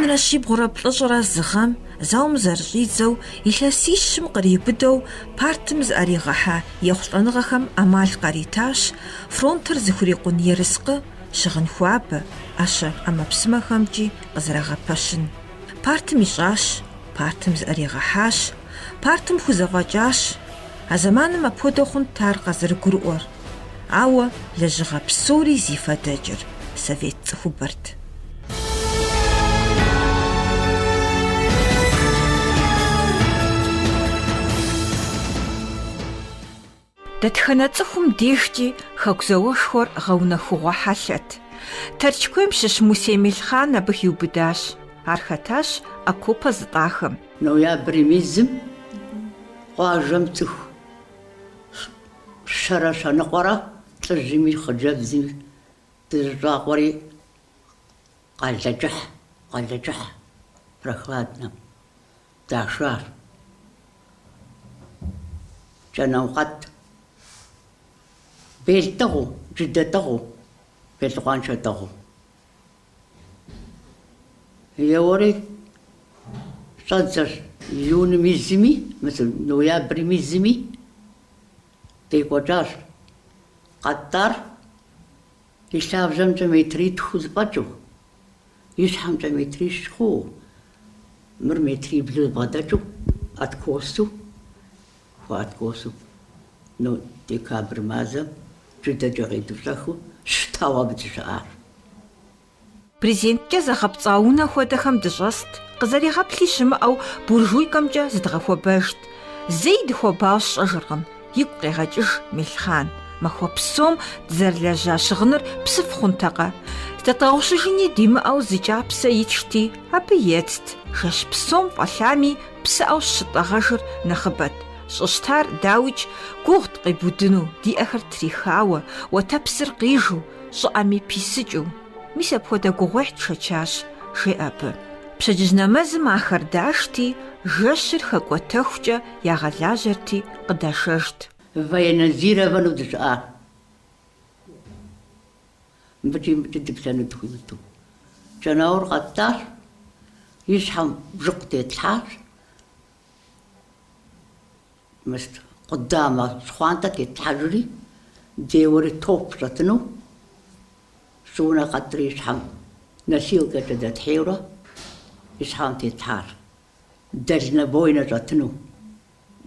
Минрэ щибгъурэ плӏыщӏрэ зы гъэм заум зэрыщӏидзэу илъэсищым кърибыдэу партым зыӏэригъэхьа ехъулӏэныгъэхэм ӏэмал къаритащ фронтыр зыхурикъун ерыскъы, щыгъын хуабэ, ӏэщэ ӏэмэпсымэхэмкӏи къызэрагъэпэщын. Партым ищӏащ, партым зыӏэригъэхьащ, партым хузэфӏэкӏащ. А зэманым апхуэдэу хъунт ар къазэрыгурыӏуэр. Ауэ лэжьыгъэ псори зи фэдэкӏыр Совет цӏыхубэрт. Дэтхэнэ цӏыхум дежкӏи хэку зауэшхуэр гъэунэхугъуэ хьэлъэт. Тэрч-куейм щыщ Мусей Мелхъан абы хиубыдащ. Ар хэтащ окопэ зытӏахэм. Ноябрым изым къуажэм цӏыху щэрэ щэныкъуэрэ лӏыжьми хъыджэбзми дыщӏакъуэри къалэкӏыхь прохладным дашар. Кӏэнэу къэт белтӏыгъу, джыдэтӏыгъу, белӏыкъуаншэ тӏыгъу. Еуэри щӏэдзэр июным изми, ноябрым изми декӏуэкӏащ. Къэтӏар и лъабжьэмкӏэ метритху зыфӏэкӏыу, и щхьэмкӏэ метрищ хъууэ, мыр метриблы зыбгъэдэкӏыу, откосу, декабр мазэм джыдэкӏэ къидущэху щтауэ абы дыщыӏар. Президенткӏэ зэгъэпцӏа унэ хуэдэхэм дыщӏэст, къызэригъэплъи щымыӏэу буржуйкэмкӏэ зыдгъэхуэбэжт. Зэи дыхуэбауэ сщӏэжыркъым, игу къегъэкӏыж Мелхъан. Махуэ псом дызэрылэжьа щыгъыныр псыф хъунтэкъэ. Зэтӏэгъущыжыни димыӏэу зы кӏапсэ итщти, абы етт. Жэщ псом фӏэлъами, псыӏэу щытӏэгъэжыр нэхъыбэт. Щӏыщтар дауичӏ, гугъут къебудыну, ди ӏэхэр трихауэ, уэтэпсыр къижу, щӏыӏэми писыкӏыу. Мис апхуэдэ гугъуехь тшэчащ, жеӏэ абы. Пщэдджыжь нэмэзым ахэр дашти, жэщыр хэкӏуэтэхукӏэ ягъэлажьэрти, къыдашэжт. Военнозировану дыщыӏар. Мыбыкӏи дыплъэну тхуимыту. Кӏэнауэр къэттащ, и щхьэм бжыкъу тетлъхьащ. Къудамэ щхъуантэ тетлъхьэжри, деуэри топ щӏэтыну, щӏыунэ къэтри и щхьэм носилкэкӏэ дэтхьейуэ, и щхьэм тетлъхьащ. Дальнобойнэ щӏэтыну,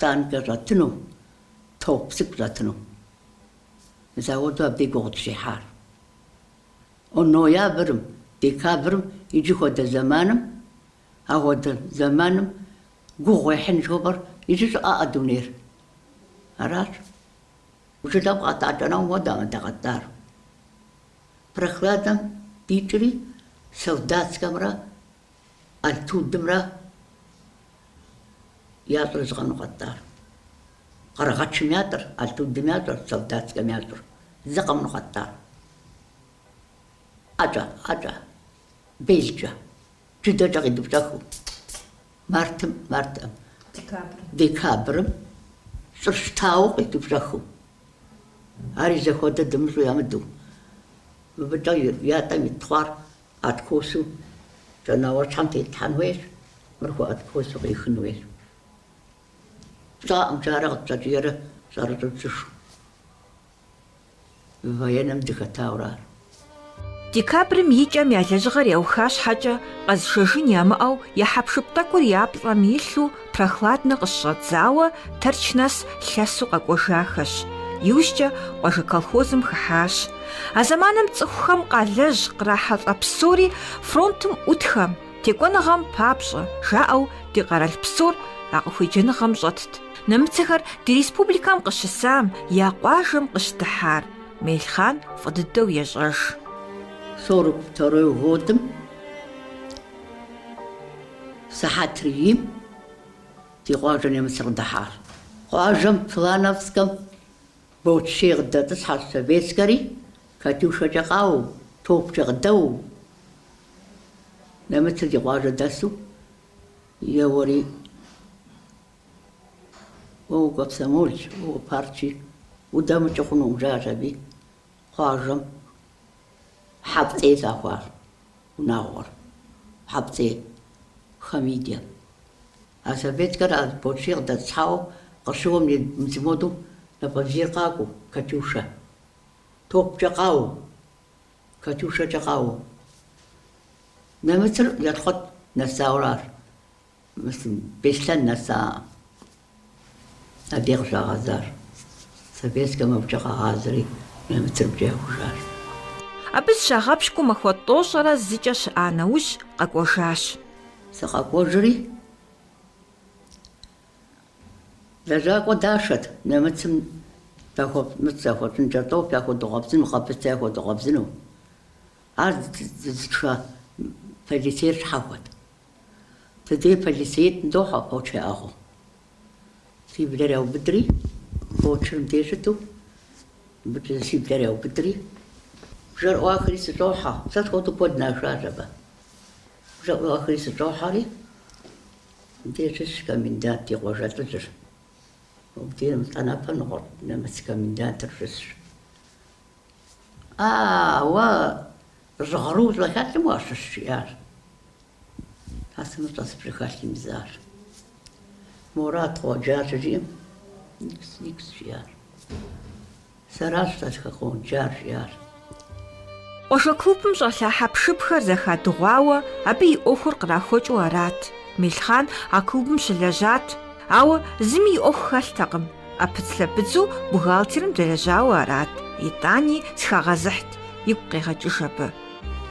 танкэ щӏэтыну, топ цӏыкӏу щӏэтыну. Мис абдей гугъут щихьар. Ноябрым, декабрым иджы хуэдэ зэманым, ахуэдэ зэманым гугъу ехьын жыхуэпӏэр иджы щыӏэӏэ дунейр. Аращ. Ужылэу къэта кӏэнэу хуэдэӏымэ къэттар. Прохладэм дикӏри солдатскэмрэ алтудымрэ ящӏыр зыгъэну къэттар. Къэрыгъэчым ятӏыр, алтудым ящӏыр, солдатскэм ящӏыр. Зыкъэмну къэттар. ӏэкӏэ, белкӏэ, джыдэкӏэ къидупщэху. Мартым, декабрым щӏыр щтауэ къидупщэху. Ари зэхуэдэ дымыщӏу ямыду. Мыбыкӏэ ятӏэм итхъуар откосу кӏэнауэ щхьэм тетлъхьэн хуейщ, мыр откосу къихын хуейщ. Щӏаӏым джарэ къытщӏэкӏиерэ щӏэрыщӏыцӏышу. Военным дыхэтауэрар. Декабрым и кӏэм я лэжьыгъэр яуха щхьэкӏэ къэзшэжын ямыӏэу я хьэпшып тӏэкӏур я плӏэм илъу прохладнэ къыщыщӏэдзауэ Тэрч нэс лъэсу къэкӏуэжахэщ. Иужькӏэ къуажэ колхозым хыхьащ. А зэманым цӏыхухэм къалэжь кърахьэлӏэ псори фронтым ӏутхэм, текӏуэныгъэм папщӏэ, жаӏэу ди къэрал псор а къыхуеджэныгъэм щӏэтт. Нэмыцэхэр ди республикэм къыщысам, я къуажэм къыщыдыхьар. Мелхъан фӏы дыдэу ещӏэж. 42 годым сыхьэт 3 ди къуажэм емыцыр къыдыхьар. Къуажэм Плановскэм бочей къыдэтӏысхьащ советскэри, катюшэкӏэ къауэу, топкӏэ къыдэуэу. Нэмыцыр ди къуажэ дэсу еуэри укъэпсэмолщ, упарчи, удэмыкӏы хъуну жаӏащ аби. Къуажэм хьэпцӏей захуар, унагъуэр, хьэпцӏей. Хамидия. А советская почил да цао, кашуом не мзимоду на подзиркаку Катюша. Топ чакао. Катюша чакао. Немецер ятхот насаурар. Мислим бешлен наса. Адер жагазар. Советская мовчака газри. Немецер бжехужар. Абы щагъэпщкӀуу махуэ тӀощӀрэ зыкӀэ щыӀа нэужь къэкӀуэжащ. СыкъэкӀуэжри лэжьакӀуэ дашэт нэмыцым захуэпщӀынкӀэ тӀэу яхуэдыгъуэбзыну, къэпыстэ яхуэдыгъуэбзыну. Ар зытша полицейр щхьэхуэт. Тыдей полицейт ндохьэ къочеӀэгъуэу. Си блэр яубыдри, почырым дежьыту, си блэр яубыдри, бжэрӀуахри сыщӀохьэ. Сэ схуэдэу куэд нашащ абы. БжэрӀуахри сыщӀохьэри, дежьыщ комендант и къуажэ лӀыжьыр. Убдийм стӀанэпэ ныкъуэт, нэмыц комендантыр щысщ. Уэ жьгъыру зэхэлъым уащыщ жиӀащ. ТасэмыщӀэ сыпщыхэлъым защ. Мурат къуэджар щыжиӀэм, никс жиӀащ. Сэращ сэ схуэкъуэджар жиӀащ. Къуажэ клубым щӀэлъа хьэпшыпхэр зэхадыгъуауэ, абы и Ӏуэхур кърахуэкӀыу арат. Мелхъан а клубым щылэжьат, ауэ зыми и Ӏуэху хэлътэкъым. Ӏэпыцлъэпыдзу бухгалтерым дэлэжьауэ арат. ИтӀани схагъэзыхьт, игу къегъэкӀыж абы.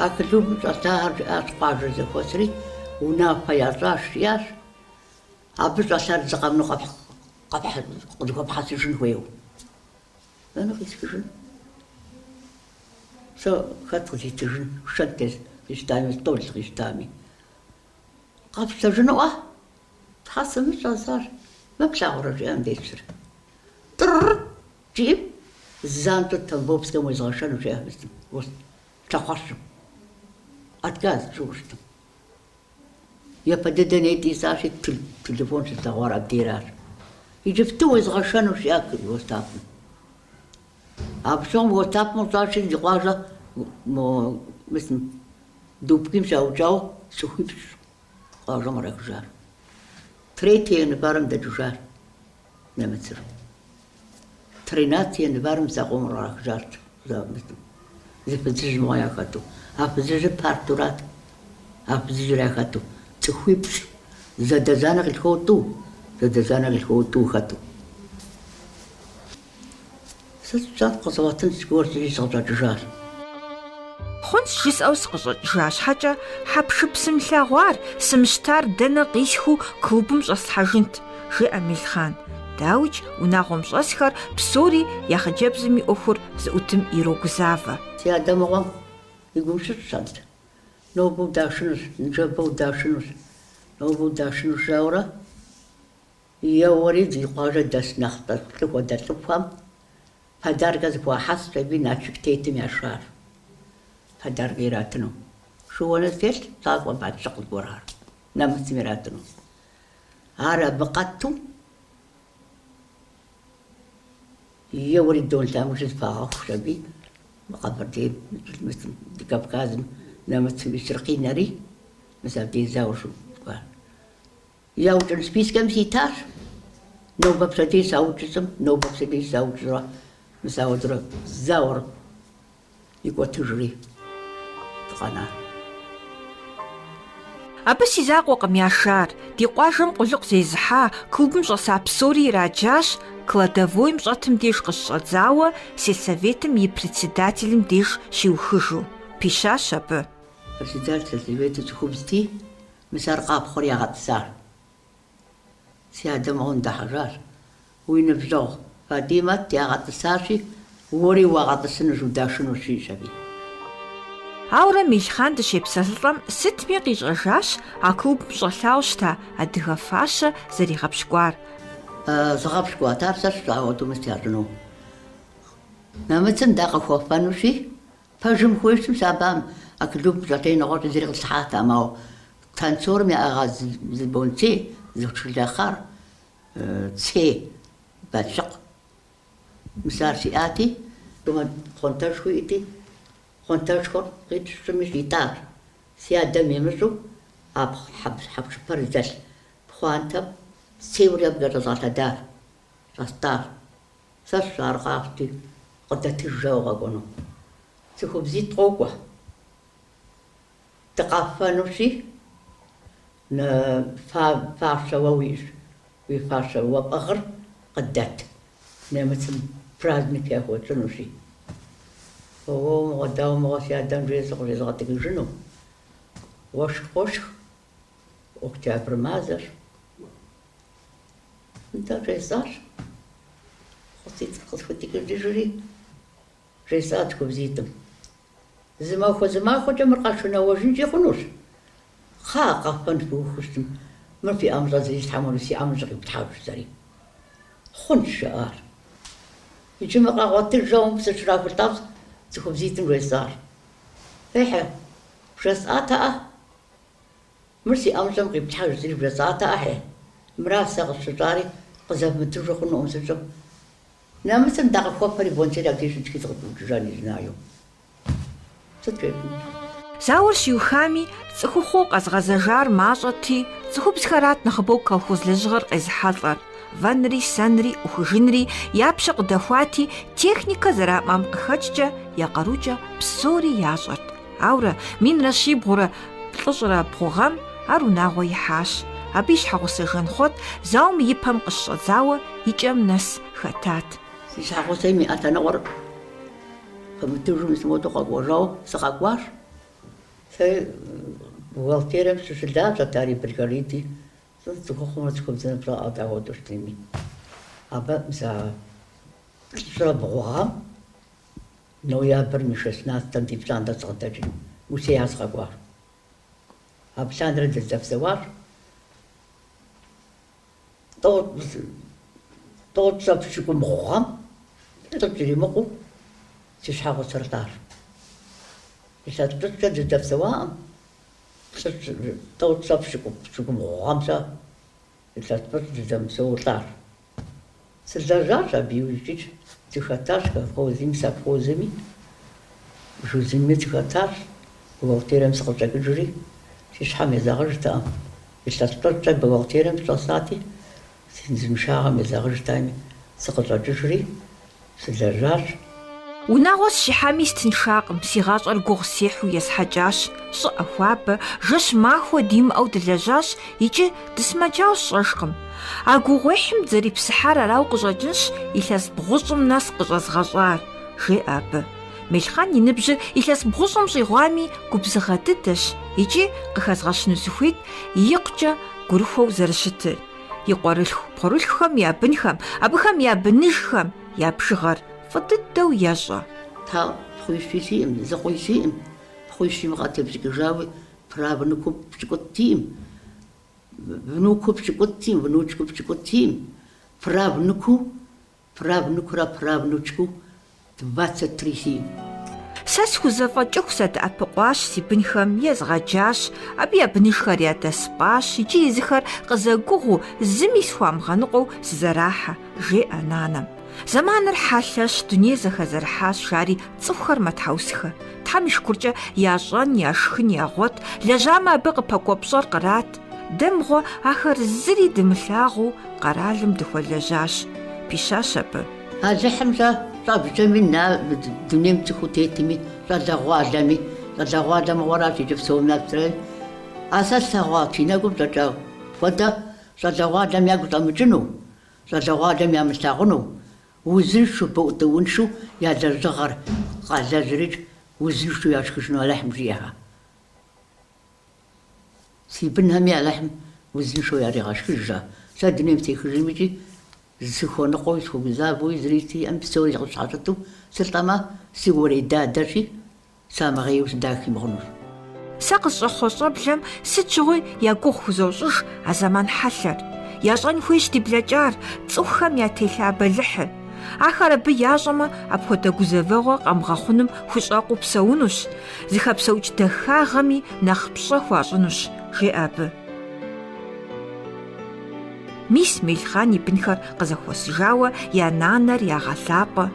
А клубым щӀэлъагъэр жиӀащ къуажэ зэхуэсри, унафэ ящӀащ жиӀащ. Абы щӀэлъар зыкъэмну къыдыхуэпхьэсыжын хуейуэ. Дэнэ къисхыжын? Сэ хэт къызитыжын? Шэд къищтами, стол къищтами. Къэпщтэжынуӏэ? Тхьэсэмыщӏэ зар. Мэплъагъурэ жиӏэм десщыр. Тӏррр жиӏэм занщӏэ Тамбовскэм уезгъэшэну жиӏэм плъэхъуэщым. Отказ жыущтым. Япэ дыдэ нети сащи телефон щыслъэгъуар абдейращ. Иджыпсту уезгъэшэну жиӏэ уэстапым. Абы уэстапым щӏащи зи къуажэ дубким щаукӏауэ сыхуипщ. Къуажэм кърахыжар. Третий январым дэкӏыжар нэмыцыр. 13 январым закъуэм кърахыжарт. Зы фызыжь мыгъуэ яхэту. А фызыжьыр партурат. А фызыжьыр яхэту. Цӏыхуипщ. Зэдэзанэ къилъхуэуту хэту. Сэ щӏат къызгъуэтын зыгуэр зыри сыкъыщӏэкӏыжар. Хъунщ жысӏэу сыкъыщӏэкӏыжа щхьэкӏэ хьэпшып сымылъэгъуар, сымыщтар дэнэ къисхыу клубым щӏэслъхьэжынт, жиӏэ Мелхъан. Дауичӏ унагъуэм щӏэсхэр псори я хъыджэбзым и ӏуэхур зыӏутым ирогузавэ. Си адэмыгъуэм и гум щытщӏэнт. Нобэ удашынущ, ныбжьэгъу удашынущ, нобэ удашынущ жаурэ, еуэри зи къуажэ дэс нэхъ хуэдэ лӏыхуэм подаркэ зыхуахьэс щӏеби Налшык тетым яшар. Подаркэ иратыну. Шыуэныр телъ, щӏакӏуэ бадщӏы къызгуэрар. Нэмыцым иратыну. Ар абы къэту еуэри дон лъэмыжи зыпагъэху щӏэби Къэбэрдейм, Кавказым, нэмыцым ищыр къинэри, мис абдей зауэр щыхъуар. Яукӏын спискэм ситащ. Нобэ псалъей саукӏыщӏым, нобэ псалъей саукӏыщӏрэ, мис ауэдурэ зауэр икӏуэтыжри дыкъэнар. Абы си закъуэкъым яшар. Ди къуажэм къулыкъу зезыхьа, клубым щӏэса псори ираджащ, кладовойм щӏэтым деж къыщыщӏэдзауэ сельсоветым и председателым деж щиухыжу. Пищащ абы. Председатель сельсовету цӏыхубзти, мис ар къапхъуэр ягъэтӏысар. Си адэмыгъуэм дыхьэжащ. Уи ныбжьэгъу Фадимэт ягъэтӏысащи, уэри уагъэтӏысынущ, удашынущ жиӏщ абы. Ауэрэ Мелхъан дыщепсэлӏэм сытми къищӏэжащ а клубым щӏэлъауэ щыта адыгэ фащэ зэригъэпщкӏуар. Зыгъэпщкӏуат, ар сэ щӏауэду мис ящӏыну. Нэмыцым дэ къыхуэфэнущи, пэжым хуейщым сабам а клуб щӏэлъей нэгъуэщӏ зыри къыслъхьат, ауэ танцорым яӏыгъэ зы бонцей, зы шылэхъар, цей, бэлъыкъу. Мис ар сиӏати, хъуантэжхуи ити, хъуантэжхэр къитщ щӏыми итащ. Си адэм емыщӏу, حبشبر يدل بخوانتم سيوريا بقرزات دار رستار سشار غافتي قد تجاوغا قنو تخب زيت قوة تقافى نفسي فاشا وويش وفاشا وبغر قدات نعمة برازنك يا أخوة شنوشي هو مغداو مغسي آدم رزقاتك جنو وش وكتابر مازر انت رزار خطيك الجري رزاتكم زيتم زما خو جمر قاشنا وجنجي خنوش خاقة فنفو خشتم ما في أمر زي يتحمل سي أمر زي بتحاول زري خنش شعار يجي مقاوات الجوم بسشراف الطبس تخب زيتم رزار فيحة برزاتها مرسي أمر زي بتحاول زري برزاتها أحي مراسة غشتاري قزاب من تجرخ النوم سجم نامت نداق خوفري بونتي داكتيش تشكي تغطو جاني جنايو Зауэр щиухами цӀыхухъуу къэзгъэзэжар мащӀэти, цӀыхубзхэрат нэхъыбэу колхоз лэжьыгъэр къезыхьэлӀэр. Вэнри, сэнри, Ӏухыжынри япщэ къыдэхуати, техникэ зэрамыӀэм къыхэкӀкӀэ, я къарукӀэ псори ящӀэрт. Ауэрэ минрэ щибгъурэ плӀыщӀрэ бгъугъэм ар унагъуэ ихьащ. Абы и щхьэгъусэ Жанхъуэт зауэм и пэм къыщыщӀэдзауэ и кӀэм нэс хэтат. Си щхьэгъусэм и Ӏэтэнэгъуэр фымытыжым сымадэу къэкӀуэжауэ сыкъэкӀуащ. Сэ бухгалтерием щыщылажьэт ари Маргарити. Цӏыхухъумрэ цӏыхубзэмрэ ӏэдагъуэдэу щытми. Абы щӏырэ бгъугъэм ноябрым и 16-м ди планрэ зыкъыдэкӏын усея зыкъэкӏуащ. А планрэ дызэпсэуащ. ТӀощӀэ пщыкӏум бгъугъэм тӏокӏыримыкъуу си щхьэгъусэр тӏащ. Илъэс плӏыщӏкӏэ дызэпсэуаӏым. ТӀощӀэ пщыкӏум бгъугъэмщэ илъэс плӏыщӏ дызэмыпсэууэ лӏащ. Сылэжьащ абы иужькӏэ зыхэтащ колхозым, совхозыми, жузыми зыхэтащ. Бухгалтерием сыкъыщӏэкӏыжри си щхьэм езэгъыжтэкъым. Илъэс плӏыщӏкӏэ бухгалтерием сщӏэсати, си нызыншагъэм езэгъыжтами сыкъыщӏэкӏыжри сылэжьащ. Унагъуэ сщихьэми стыншакъым, си гъащӀэр гугъу сехьу есхьэкӀащ. ЩӀыӀэ хуабэ, жэщ махуэ димыӀэу дылэжьащ, икӀи дысмэджауэ сщӀэжкъым. А гугъуехьым зэрипсыхьар арауэ къыщӀэкӀынщ илъэс бгъущӀым нэс къыщӀэзгъэщӀар, жеӀэ абы. Мелхъан и ныбжьыр илъэс бгъущӀым щӀигъуами губзыгъэ дыдэщ, икӀи къыхэзгъэщыну сыхуит икъукӀэ гурыхуэу зэрыщытыр. И къуэрылъху-пхъурылъхэм я бынхэм, абыхэм я быныжхэм я бжыгъэр фӀы дыдэу ещӀэ. Пхъуищи сиӀэм, зыкъуи сиӀэм. Пхъуищи къатепщыкӀыжауи правнуку пщыкӀутиим, внуку пщыкӀутиим, внучку пщыкӀутиим, правнукурэ правнучку 23 сиӀэм. Сэ схузэфӀэкӀыху сэдэӀэпыкъуащ, си бынхэм езгъэджащ, абы я быныжхэр ядэспӀащ, икӀи езыхэр къызэгугъуу, зыми схуамыгъэныкъуэу сызэрахьэ, жеӀэ нанэм. Зэманыр хьэлъэщ, дуней зэхэзэрыхьащ, жари цӀыхухэр мэтхьэусхэ. Тхьэм и шыкуркӀэ ящӀэн, яшхын, ягъуэт, лэжьамэ абы къыпэкӀуэпщӀэр кърат. Дэ мыгъуэ ахэр зыри дымылъагъуу къэралым дыхуэлэжьащ. Пищащ абы. Алыхьым щӀабжьэми дунейм цӀыхуу тетми, щӀалэгъуалэм мыгъуэращ иджы псом нэпсрэ. А сэ слъэгъуат, си нэгум щӀэкӀа хуэдэ щӀалэгъуалэм ягу щӀэмыкӀыну, щӀалэгъуалэм ямылъагъуну, узыншэу быӀутӀыуншэу я лэжьыгъэр къалэжьри узыншэу яшхыжыну Алыхьым жиӀэ. Си бынхэми Алыхьым узыншэу яригъэшхыжэ. Сэ дунейм техыжым икӀи зыхуэныкъуэуи схуэгузавэуи зыри сиӀэм псори къыщхьэщӀыту сылӀэмэ си уэредадэрщи самыгъейуэ сыдахи мыхъунущ. Сэ къысщӀэхъуэ щӀэблэм сыт щыгъуи я гугъу хузощӀыж а зэман хьэлъэр. Ящӏэн хуейщ ди блэкӏар, цӏыхухэм я телъа бэлыхьыр. Ахэр абы ящӏэмэ, апхуэдэ гузэвэгъуэ къэмыгъэхъунум хущӏэкъуу псэунущ, зыхэпсэукӏ дахагъэми нэхъ пщӏэ хуащӏынущ, жеӏэ абы. Мис Мелхъан и бынхэр къызэхуэсыжауэ я нанэр ягъэлъапӏэ.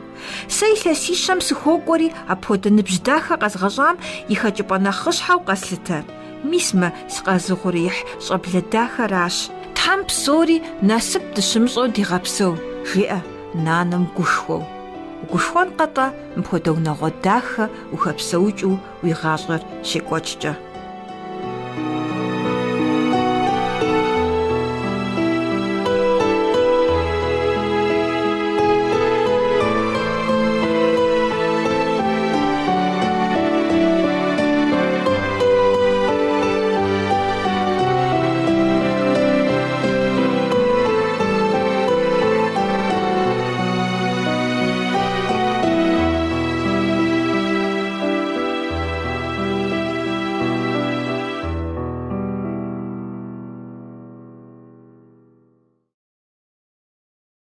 Сэ илъэсищэм сыхуокӏуэри апхуэдэ ныбжь дахэ къэзгъэщӏам и хэкӏыпӏэ нэхъыщхьэу къэслъытэ. Мис мэ скъэзыгъурихь щӀэблэдахэращ. Тхьэм псори насып дыщымщӀэу дигъэпсэу, жиӀэ нанэм гушхуэу. Гушхуэнкъэ-тӀэ, мыпхуэдэ унагъуэ дахэ ухэпсэукӀыу уи гъащӀэр щекӀуэкӀкӀэ.